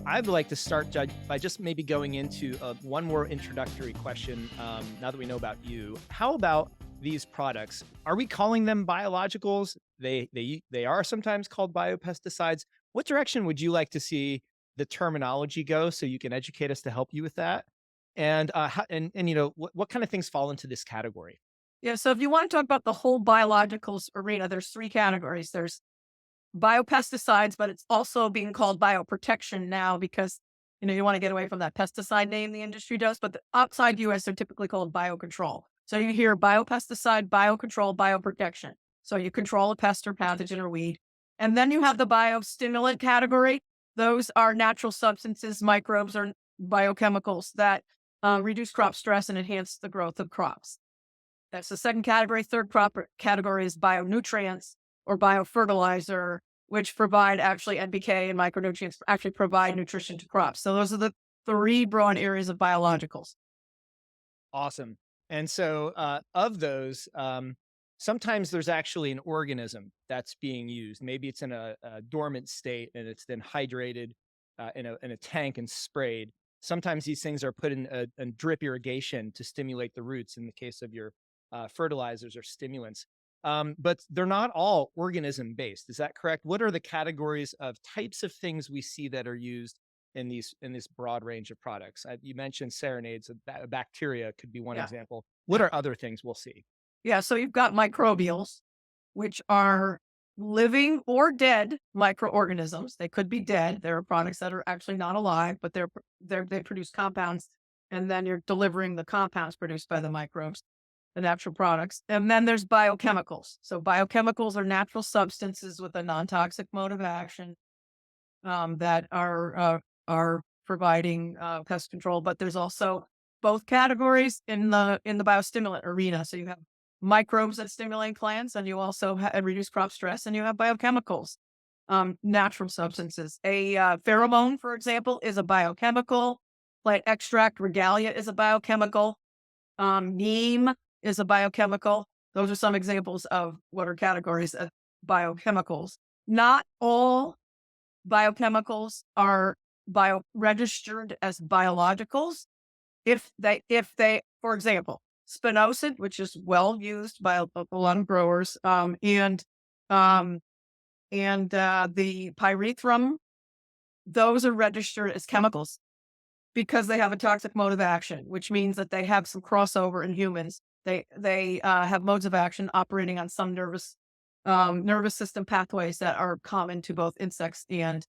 I'd like to start, Judge, by just maybe going into one more introductory question. Now that we know about you, how about these products? Are we calling them biologicals? They are sometimes called biopesticides. What direction would you like to see the terminology go, so you can educate us to help you with that? And what kind of things fall into this category? Yeah, so if you want to talk about the whole biologicals arena, there's three categories. There's biopesticides, but it's also being called bioprotection now because you want to get away from that pesticide name the industry does. But outside US, they're typically called biocontrol. So you hear biopesticide, biocontrol, bioprotection. So you control a pest or pathogen or weed. And then you have the biostimulant category. Those are natural substances, microbes, or biochemicals that reduce crop stress and enhance the growth of crops. That's the second category. Third category is bionutrients or biofertilizer, which provide actually NPK and micronutrients actually provide nutrition to crops. So those are the three broad areas of biologicals. Awesome. And so, of those, sometimes there's actually an organism that's being used. Maybe it's in a dormant state and it's then hydrated in a tank and sprayed. Sometimes these things are put in a drip irrigation to stimulate the roots in the case of your fertilizers or stimulants. But they're not all organism based. Is that correct? What are the categories of types of things we see that are used in this broad range of products? You mentioned serenades. Bacteria could be one Yeah. example. What are other things we'll see? Yeah. So you've got microbials, which are living or dead microorganisms. They could be dead. There are products that are actually not alive, but they produce compounds, and then you're delivering the compounds produced by the microbes, the natural products. And then there's biochemicals. So biochemicals are natural substances with a non-toxic mode of action that are providing pest control. But there's also both categories in the biostimulant arena. So you have microbes that stimulate plants, and you also reduce crop stress, and you have biochemicals, natural substances. A pheromone, for example, is a biochemical. Plant extract, regalia is a biochemical. Neem is a biochemical. Those are some examples of what are categories of biochemicals. Not all biochemicals are registered as biologicals. If they, for example, spinosad, which is well used by a lot of growers, and the pyrethrum, those are registered as chemicals because they have a toxic mode of action, which means that they have some crossover in humans. They have modes of action operating on some nervous system pathways that are common to both insects and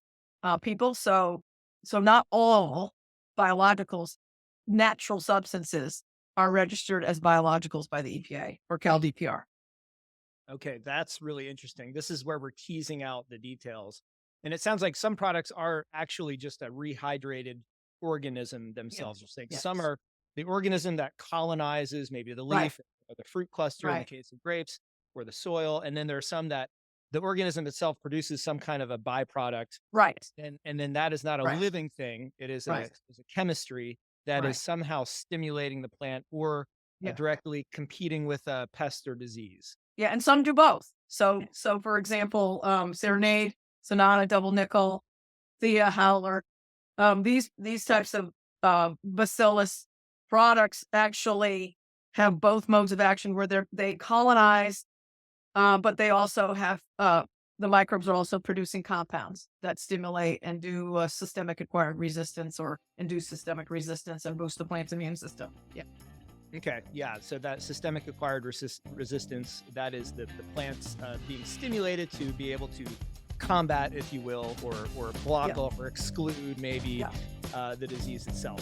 people. So not all biologicals, natural substances, are registered as biologicals by the EPA or CalDPR. Okay, that's really interesting. This is where we're teasing out the details. And it sounds like some products are actually just a rehydrated organism themselves. You're saying some Yes. are the organism that colonizes maybe the Right. leaf or the fruit cluster in the Right. case of grapes or the soil. And then there are some that the organism itself produces some kind of a byproduct. Right. And then that is not a Right. living thing. It is Right. is a chemistry that is Right. somehow stimulating the plant or Yeah. directly competing with a pest or disease. Yeah. And some do both. So for example, Serenade, Sonata, Double Nickel, Thea, Howler, these types of bacillus products actually have both modes of action where they colonize, but they also have the microbes are also producing compounds that stimulate and do systemic acquired resistance or induce systemic resistance and boost the plant's immune system. Yeah. Okay, yeah. So that systemic acquired resistance, that is the plants being stimulated to be able to combat, if you will, or block Yeah. off or exclude maybe Yeah. the disease itself.